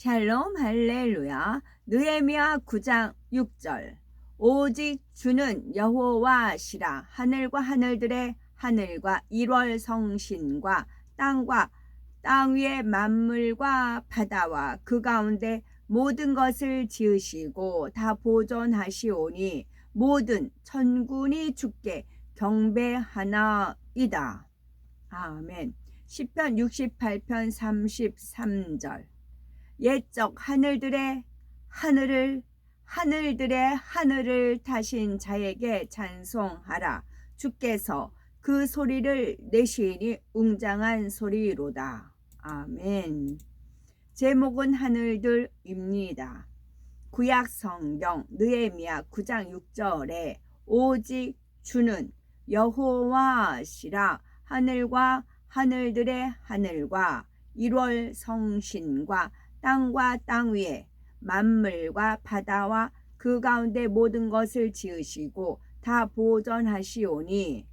샬롬 할렐루야. 느헤미야 9장 6절. 오직 주는 여호와시라. 하늘과 하늘들의 하늘과 1월 성신과 땅과 땅 위의 만물과 바다와 그 가운데 모든 것을 지으시고 다 보존하시오니 모든 천군이 주께 경배하나이다. 아멘. 시편 68편 33절. 옛적 하늘들의 하늘을 타신 자에게 찬송하라. 주께서 그 소리를 내시니 웅장한 소리로다. 아멘. 제목은 하늘들입니다. 구약 성경 느헤미야 9장 6절에 오직 주는 여호와시라. 하늘과 하늘들의 하늘과 1월 성신과 땅과 땅 위에 만물과 바다와 그 가운데 모든 것을 지으시고 다 보존하시오니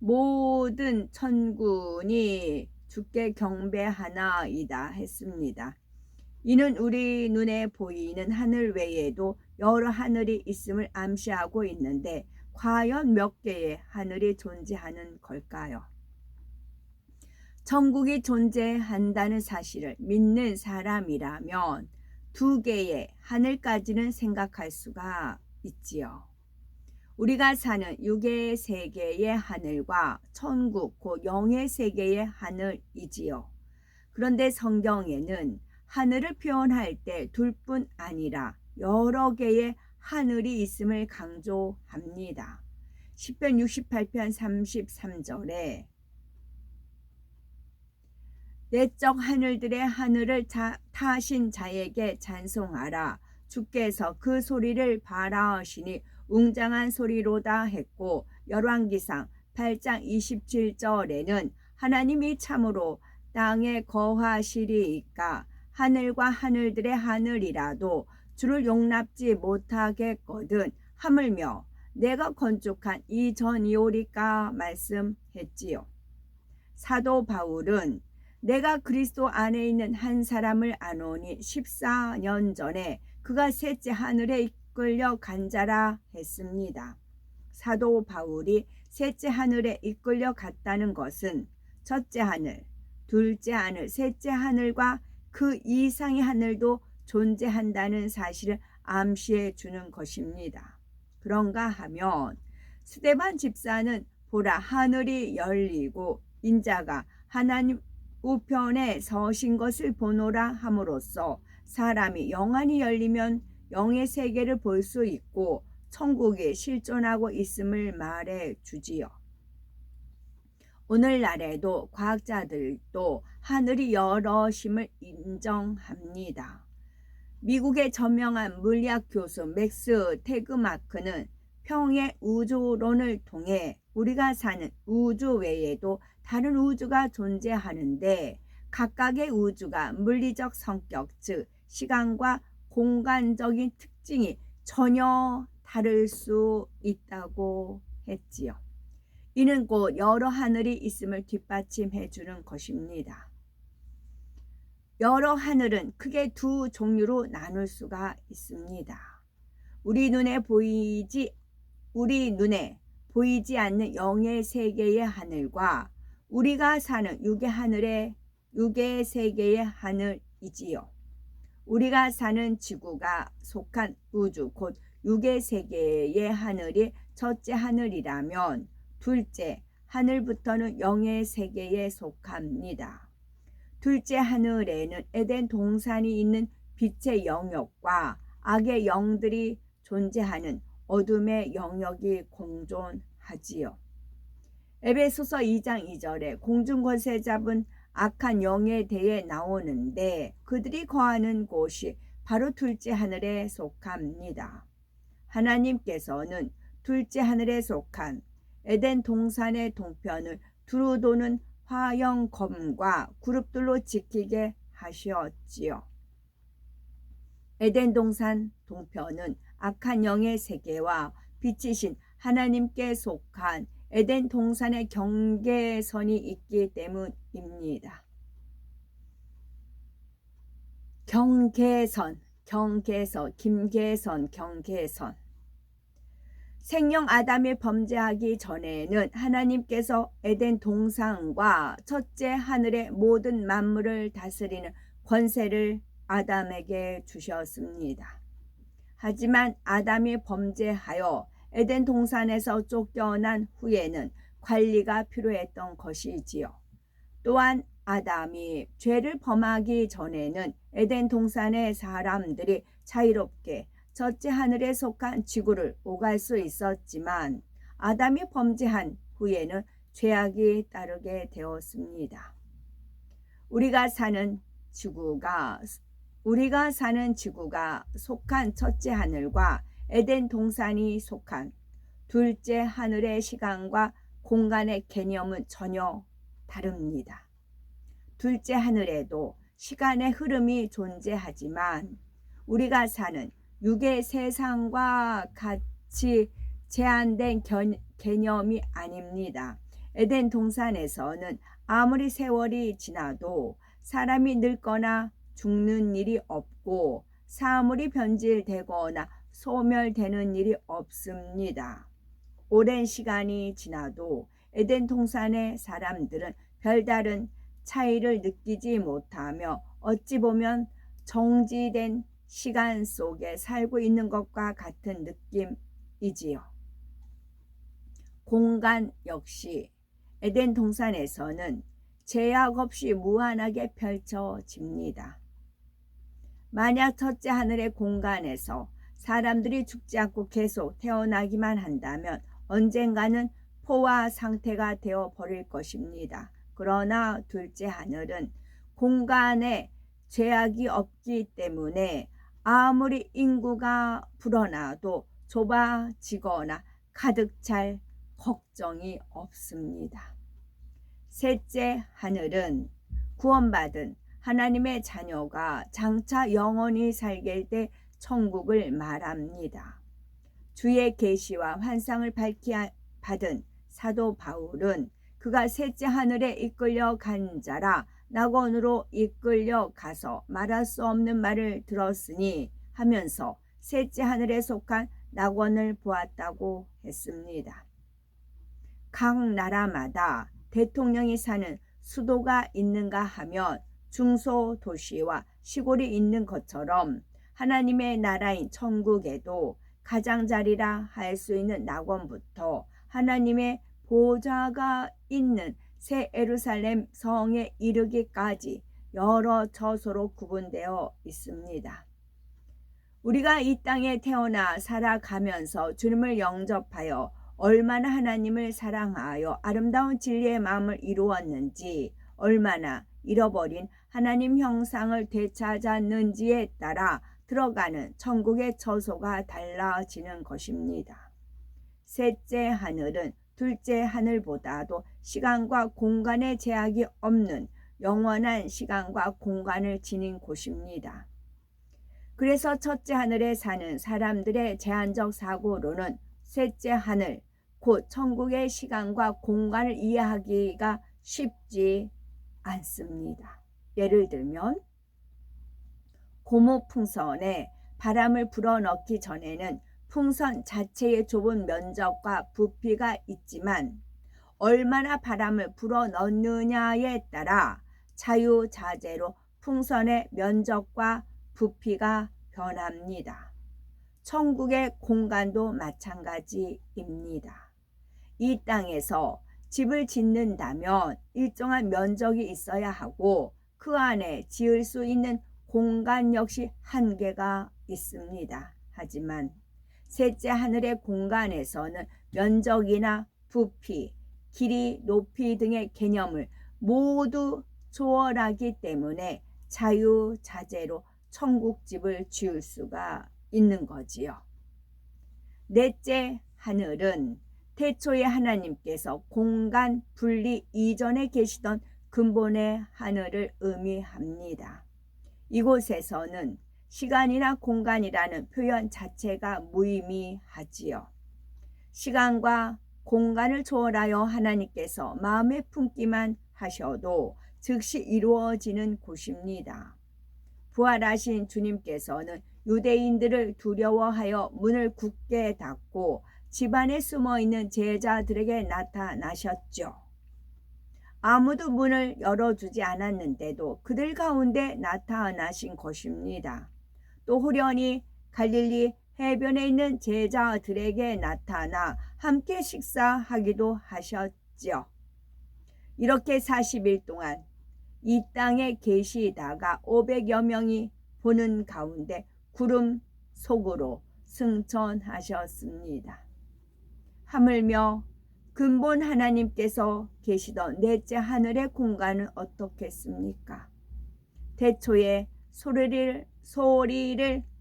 모든 천군이 주께 경배하나이다 했습니다. 이는 우리 눈에 보이는 하늘 외에도 여러 하늘이 있음을 암시하고 있는데 과연 몇 개의 하늘이 존재하는 걸까요? 천국이 존재한다는 사실을 믿는 사람이라면 2개의 하늘까지는 생각할 수가 있지요. 우리가 사는 육의 세계의 하늘과 천국 곧 영의 세계의 하늘이지요. 그런데 성경에는 하늘을 표현할 때 둘뿐 아니라 여러 개의 하늘이 있음을 강조합니다. 시편 68편 33절에 내적 하늘들의 하늘을 타신 자에게 찬송하라. 주께서 그 소리를 바라시니 웅장한 소리로다 했고, 열왕기상 8장 27절에는 하나님이 참으로 땅에 거하시리이까 하늘과 하늘들의 하늘이라도 주를 용납지 못하겠거든 하물며 내가 건축한 이 전이오리까 말씀했지요. 사도 바울은 내가 그리스도 안에 있는 한 사람을 아노니 14년 전에 그가 셋째 하늘에 이끌려 간 자라 했습니다. 사도 바울이 셋째 하늘에 이끌려 갔다는 것은 첫째 하늘, 둘째 하늘, 셋째 하늘과 그 이상의 하늘도 존재한다는 사실을 암시해 주는 것입니다. 그런가 하면 스데반 집사는 보라 하늘이 열리고 인자가 하나님 우편에 서신 것을 보노라 함으로써 사람이 영안이 열리면 영의 세계를 볼 수 있고 천국에 실존하고 있음을 말해 주지요. 오늘날에도 과학자들도 하늘이 여럿임을 인정합니다. 미국의 저명한 물리학 교수 맥스 태그마크는 평의 우주론을 통해 우리가 사는 우주 외에도 다른 우주가 존재하는데 각각의 우주가 물리적 성격, 즉 시간과 공간적인 특징이 전혀 다를 수 있다고 했지요. 이는 곧 여러 하늘이 있음을 뒷받침해 주는 것입니다. 여러 하늘은 크게 2 종류로 나눌 수가 있습니다. 우리 눈에 보이지 않는 영의 세계의 하늘과 우리가 사는 육의 세계의 하늘이지요. 우리가 사는 지구가 속한 우주 곧 육의 세계의 하늘이 첫째 하늘이라면 둘째 하늘부터는 영의 세계에 속합니다. 둘째 하늘에는 에덴 동산이 있는 빛의 영역과 악의 영들이 존재하는 어둠의 영역이 공존하지요. 에베소서 2장 2절에 공중권세 잡은 악한 영에 대해 나오는데 그들이 거하는 곳이 바로 둘째 하늘에 속합니다. 하나님께서는 둘째 하늘에 속한 에덴 동산의 동편을 두루 도는 화형 검과 그룹들로 지키게 하셨지요. 에덴 동산 동편은 악한 영의 세계와 빛이신 하나님께 속한 에덴 동산의 경계선이 있기 때문입니다. 경계선, 김계선, 경계선. 생령 아담이 범죄하기 전에는 하나님께서 에덴 동산과 첫째 하늘의 모든 만물을 다스리는 권세를 아담에게 주셨습니다. 하지만 아담이 범죄하여 에덴 동산에서 쫓겨난 후에는 관리가 필요했던 것이지요. 또한 아담이 죄를 범하기 전에는 에덴 동산의 사람들이 자유롭게 첫째 하늘에 속한 지구를 오갈 수 있었지만 아담이 범죄한 후에는 죄악이 따르게 되었습니다. 우리가 사는 지구가 속한 첫째 하늘과 에덴 동산이 속한 둘째 하늘의 시간과 공간의 개념은 전혀 다릅니다. 둘째 하늘에도 시간의 흐름이 존재하지만 우리가 사는 육의 세상과 같이 제한된 개념이 아닙니다. 에덴 동산에서는 아무리 세월이 지나도 사람이 늙거나 죽는 일이 없고 사물이 변질되거나 소멸되는 일이 없습니다. 오랜 시간이 지나도 에덴 동산의 사람들은 별다른 차이를 느끼지 못하며 어찌 보면 정지된 시간 속에 살고 있는 것과 같은 느낌이지요. 공간 역시 에덴 동산에서는 제약 없이 무한하게 펼쳐집니다. 만약 첫째 하늘의 공간에서 사람들이 죽지 않고 계속 태어나기만 한다면 언젠가는 포화 상태가 되어 버릴 것입니다. 그러나 둘째 하늘은 공간에 제약이 없기 때문에 아무리 인구가 불어나도 좁아지거나 가득 찰 걱정이 없습니다. 셋째 하늘은 구원받은 하나님의 자녀가 장차 영원히 살게 될 천국을 말합니다. 주의 계시와 환상을 받은 사도 바울은 그가 셋째 하늘에 이끌려 간 자라 낙원으로 이끌려 가서 말할 수 없는 말을 들었으니 하면서 셋째 하늘에 속한 낙원을 보았다고 했습니다. 각 나라마다 대통령이 사는 수도가 있는가 하면 중소도시와 시골이 있는 것처럼 하나님의 나라인 천국에도 가장자리라 할 수 있는 낙원부터 하나님의 보좌가 있는 새 예루살렘 성에 이르기까지 여러 처소로 구분되어 있습니다. 우리가 이 땅에 태어나 살아가면서 주님을 영접하여 얼마나 하나님을 사랑하여 아름다운 진리의 마음을 이루었는지, 얼마나 잃어버린 하나님 형상을 되찾았는지에 따라 들어가는 천국의 처소가 달라지는 것입니다. 셋째 하늘은 둘째 하늘보다도 시간과 공간의 제약이 없는 영원한 시간과 공간을 지닌 곳입니다. 그래서 첫째 하늘에 사는 사람들의 제한적 사고로는 셋째 하늘, 곧 천국의 시간과 공간을 이해하기가 쉽지 않습니다. 예를 들면 고무풍선에 바람을 불어넣기 전에는 풍선 자체의 좁은 면적과 부피가 있지만 얼마나 바람을 불어넣느냐에 따라 자유자재로 풍선의 면적과 부피가 변합니다. 천국의 공간도 마찬가지입니다. 이 땅에서 집을 짓는다면 일정한 면적이 있어야 하고 그 안에 지을 수 있는 공간 역시 한계가 있습니다. 하지만 셋째 하늘의 공간에서는 면적이나 부피, 길이, 높이 등의 개념을 모두 초월하기 때문에 자유자재로 천국집을 지을 수가 있는 거지요. 넷째 하늘은 태초에 하나님께서 공간 분리 이전에 계시던 근본의 하늘을 의미합니다. 이곳에서는 시간이나 공간이라는 표현 자체가 무의미하지요. 시간과 공간을 초월하여 하나님께서 마음에 품기만 하셔도 즉시 이루어지는 곳입니다. 부활하신 주님께서는 유대인들을 두려워하여 문을 굳게 닫고 집안에 숨어있는 제자들에게 나타나셨죠. 아무도 문을 열어주지 않았는데도 그들 가운데 나타나신 것입니다. 또 호련히 갈릴리 해변에 있는 제자들에게 나타나 함께 식사하기도 하셨죠. 이렇게 40일 동안 이 땅에 계시다가 500여 명이 보는 가운데 구름 속으로 승천하셨습니다. 하물며 근본 하나님께서 계시던 넷째 하늘의 공간은 어떻겠습니까? 태초에 소리를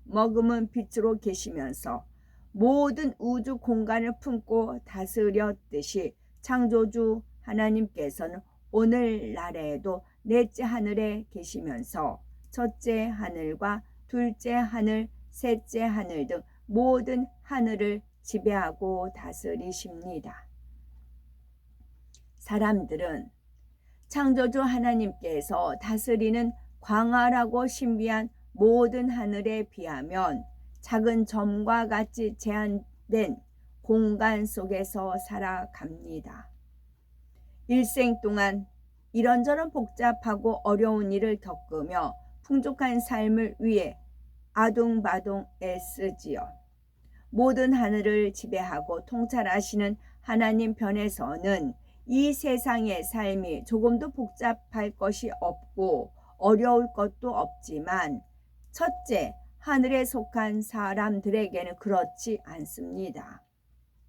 머금은 빛으로 계시면서 모든 우주 공간을 품고 다스렸듯이 창조주 하나님께서는 오늘날에도 넷째 하늘에 계시면서 첫째 하늘과 둘째 하늘, 셋째 하늘 등 모든 하늘을 지배하고 다스리십니다. 사람들은 창조주 하나님께서 다스리는 광활하고 신비한 모든 하늘에 비하면 작은 점과 같이 제한된 공간 속에서 살아갑니다. 일생 동안 이런저런 복잡하고 어려운 일을 겪으며 풍족한 삶을 위해 아둥바둥 애쓰지요. 모든 하늘을 지배하고 통찰하시는 하나님 편에서는 이 세상의 삶이 조금도 복잡할 것이 없고 어려울 것도 없지만 첫째, 하늘에 속한 사람들에게는 그렇지 않습니다.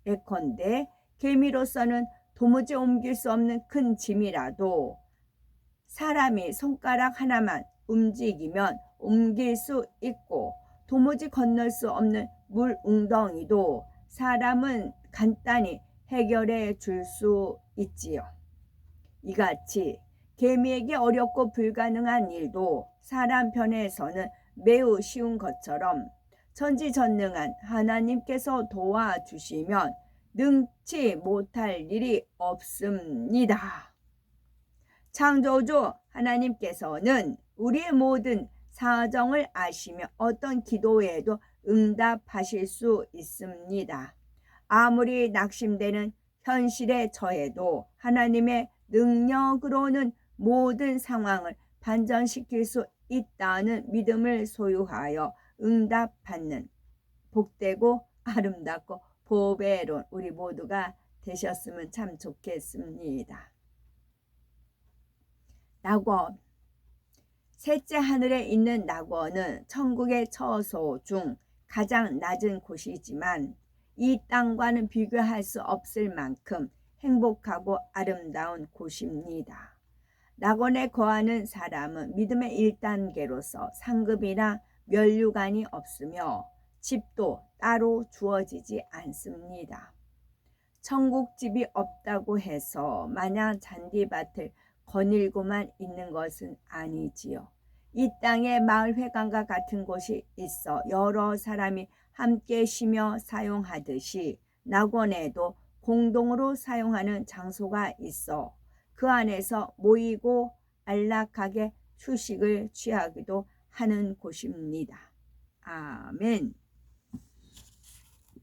예컨대 개미로서는 도무지 옮길 수 없는 큰 짐이라도 사람이 손가락 하나만 움직이면 옮길 수 있고 도무지 건널 수 없는 물 웅덩이도 사람은 간단히 해결해 줄 수 있지요. 이같이 개미에게 어렵고 불가능한 일도 사람 편에서는 매우 쉬운 것처럼 전지전능한 하나님께서 도와주시면 능치 못할 일이 없습니다. 창조주 하나님께서는 우리의 모든 사정을 아시며 어떤 기도에도 응답하실 수 있습니다. 아무리 낙심되는 현실에 처해도 하나님의 능력으로는 모든 상황을 반전시킬 수 있다는 믿음을 소유하여 응답받는 복되고 아름답고 보배로운 우리 모두가 되셨으면 참 좋겠습니다. 낙원. 셋째 하늘에 있는 낙원은 천국의 처소 중 가장 낮은 곳이지만 이 땅과는 비교할 수 없을 만큼 행복하고 아름다운 곳입니다. 낙원에 거하는 사람은 믿음의 1단계로서 상급이나 면류관이 없으며 집도 따로 주어지지 않습니다. 천국집이 없다고 해서 마냥 잔디밭을 거닐고만 있는 것은 아니지요. 이 땅에 마을회관과 같은 곳이 있어 여러 사람이 함께 쉬며 사용하듯이 낙원에도 공동으로 사용하는 장소가 있어 그 안에서 모이고 안락하게 휴식을 취하기도 하는 곳입니다. 아멘.